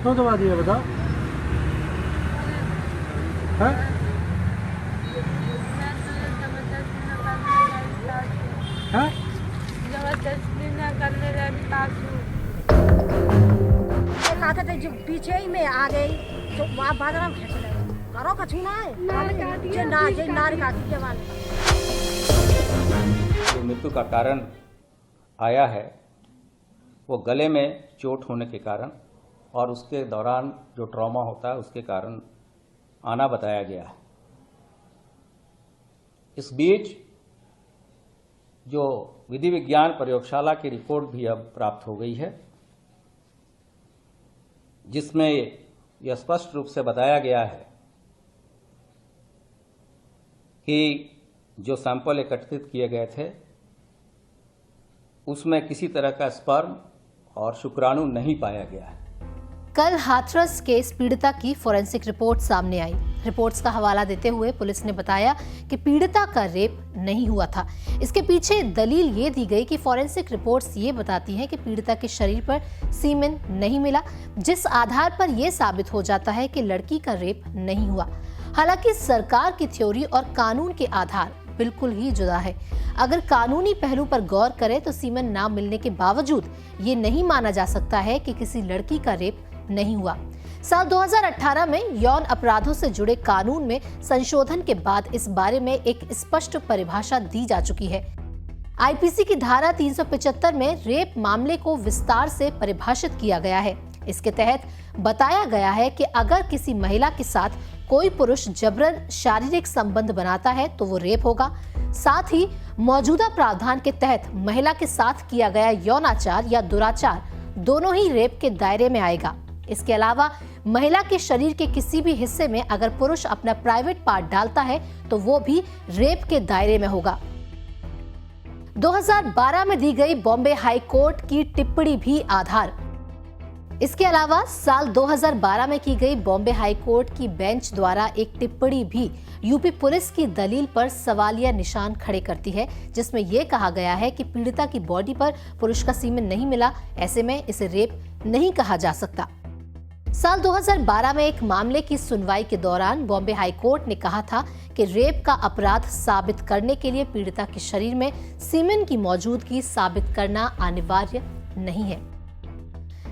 क्यों दबा दिया बताओ? हैं? हैं? जबरदस्ती न करने लगी सासू। कहा था जो पीछे ही में आ गई तो वहाँ बाजार में खींच ले करो कछु ना है जे नार काटी के वाले। जो मृत्यु का कारण आया है वो गले में चोट होने के कारण और उसके दौरान जो ट्रॉमा होता है उसके कारण आना बताया गया है। इस बीच जो विधि विज्ञान प्रयोगशाला की रिपोर्ट भी अब प्राप्त हो गई है, जिसमें यह स्पष्ट रूप से बताया गया है कि जो सैंपल एकत्रित किए गए थे उसमें किसी तरह का स्पर्म और शुक्राणु नहीं पाया गया है। कल हाथरस केस पीड़िता की फोरेंसिक रिपोर्ट सामने आई। रिपोर्ट्स का हवाला देते हुए पुलिस ने बताया कि पीड़िता का रेप नहीं हुआ था। इसके पीछे दलील ये दी गई कि फोरेंसिक रिपोर्ट्स ये बताती हैं कि पीड़िता के शरीर पर सीमेन नहीं मिला, जिस आधार पर यह साबित हो जाता है कि लड़की का रेप नहीं हुआ। हालांकि सरकार की थ्योरी और कानून के आधार बिल्कुल ही जुदा है। अगर कानूनी पहलू पर गौर करें तो सीमेन ना मिलने के बावजूद ये नहीं माना जा सकता है कि किसी लड़की का रेप नहीं हुआ। साल 2018 में यौन अपराधों से जुड़े कानून में संशोधन के बाद इस बारे में एक स्पष्ट परिभाषा दी जा चुकी है। आईपीसी की धारा 375 में रेप मामले को विस्तार से परिभाषित किया गया है। इसके तहत बताया गया है कि अगर किसी महिला के साथ कोई पुरुष जबरन शारीरिक संबंध बनाता है तो वो रेप होगा। साथ ही मौजूदा प्रावधान के तहत महिला के साथ किया गया यौनाचार या दुराचार दोनों ही रेप के दायरे में आएगा। इसके अलावा महिला के शरीर के किसी भी हिस्से में अगर पुरुष अपना प्राइवेट पार्ट डालता है तो वो भी रेप के दायरे में होगा। 2012 में दी गई बॉम्बे हाई कोर्ट की टिप्पणी भी आधार। इसके अलावा साल 2012 में की गई बॉम्बे हाई कोर्ट की बेंच द्वारा एक टिप्पणी भी यूपी पुलिस की दलील पर सवालिया निशान खड़े करती है, जिसमें यह कहा गया है कि पीड़िता की बॉडी पर पुरुष का सीमेन नहीं मिला, ऐसे में इसे रेप नहीं कहा जा सकता। साल 2012 में एक मामले की सुनवाई के दौरान बॉम्बे हाई कोर्ट ने कहा था कि रेप का अपराध साबित करने के लिए पीड़िता के शरीर में सीमेन की मौजूदगी साबित करना अनिवार्य नहीं है।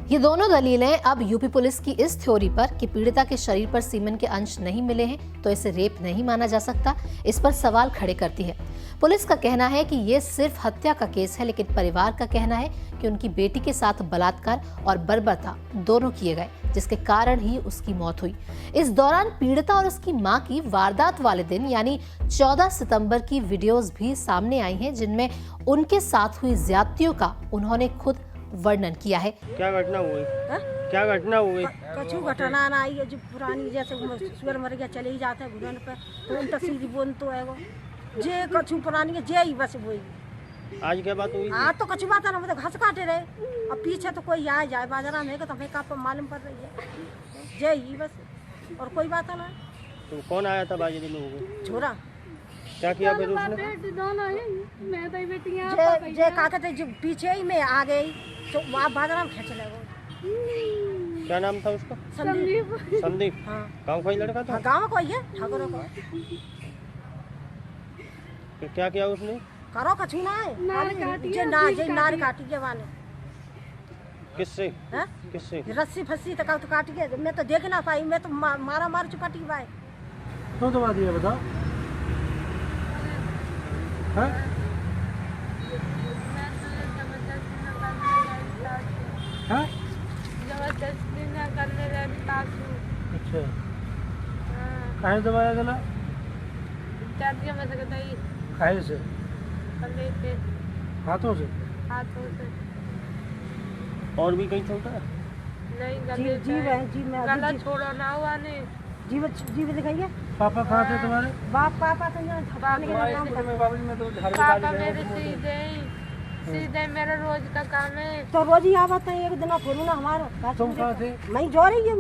ये दोनों दलीलें अब यूपी पुलिस की इस थ्योरी पर कि पीड़िता के शरीर पर सीमेन के अंश नहीं मिले हैं तो इसे रेप नहीं माना जा सकता, इस पर सवाल खड़े करती है। पुलिस का कहना है कि ये सिर्फ हत्या का केस है, लेकिन परिवार का कहना है कि उनकी बेटी के साथ बलात्कार और बर्बरता दोनों किए गए, जिसके कारण ही उसकी मौत हुई। इस दौरान पीड़िता और उसकी मां की वारदात वाले दिन यानी 14 सितंबर की वीडियोस भी सामने आई हैं, जिनमें उनके साथ हुई ज्यादतियों का उन्होंने खुद वर्णन किया है। क्या घटना हुई? क्या घटना हुई? कछु घटना ना आई है जो पुरानी, जैसे सुअर मर गया चले ही जाते हैं घुटन पे तो उन सीधी बोल तो है वो जे कछु पुरानी है जे ही बस वही। आज क्या बात हुई? आज तो कछु बात ना, मतलब घास काटे रहे, अब पीछे तो कोई आ जाए बाजार में तो हमें का मालूम पड़ रही है जे ही बस, और कोई बात ना। तो कौन आया था बाजी में? छोरा। क्या किया फिर उसने? जे का कहते जो पीछे ही में आ गई तो वहाँ बाजार में खींच ले वो। क्या नाम था उसका? संदीप। संदीप? हाँ। गाँव का ही लड़का था? गाँव को ही है, ठाकुरों को। फिर क्या किया उसने? करो कछु ना है जे नार काटी के वाले। किससे? हैं? किससे? रस्सी फस्सी तक तो काट के मैं तो देख ना पाई, मैं तो मारा मार चुकाटी भाई। क्यों दबा दिया बताओ? हैं? हैं? जबरदस्ती न करने लगी सासू। अच्छा, काहे दबाया गला? चाटिया में से गई काहे से? कंधे पे, हाथों से? हाथों से। और भी कहीं चलता है? नहीं गले जी मैं गला छोड़ो ना हुआ नहीं। जीव दिखाइए। पापा कहाँ थे तुम्हारे? पापा तो यहाँ थकाने के काम करते। पापा मेरे सीधे मेरा रोज का काम है। तो रोज ही आवत है, एक दिन थोड़ी ना हमारा। तुम कहाँ थे? मैं जो रही हूँ।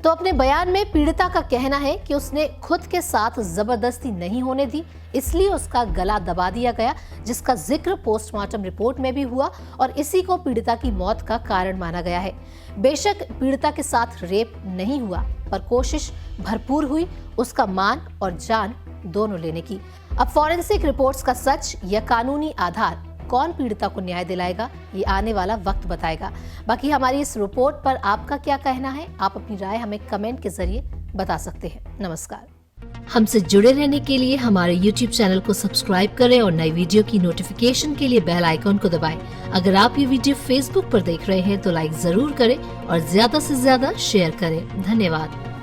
तो अपने बयान में पीड़िता का कहना है कि उसने खुद के साथ जबरदस्ती नहीं होने दी, इसलिए उसका गला दबा दिया गया, जिसका जिक्र पोस्टमार्टम रिपोर्ट में भी हुआ और इसी को पीड़िता की मौत का कारण माना गया है। बेशक पीड़िता के साथ रेप नहीं हुआ, पर कोशिश भरपूर हुई उसका मान और जान दोनों लेने की। अब फॉरेंसिक रिपोर्ट्स का सच या कानूनी आधार कौन पीड़िता को न्याय दिलाएगा, ये आने वाला वक्त बताएगा। बाकी हमारी इस रिपोर्ट पर आपका क्या कहना है, आप अपनी राय हमें कमेंट के जरिए बता सकते हैं। नमस्कार। हमसे जुड़े रहने के लिए हमारे YouTube चैनल को सब्सक्राइब करें और नई वीडियो की नोटिफिकेशन के लिए बेल आइकॉन को दबाएं। अगर आप ये वीडियो Facebook पर देख रहे हैं तो लाइक जरूर करें और ज्यादा से ज्यादा शेयर करें। धन्यवाद।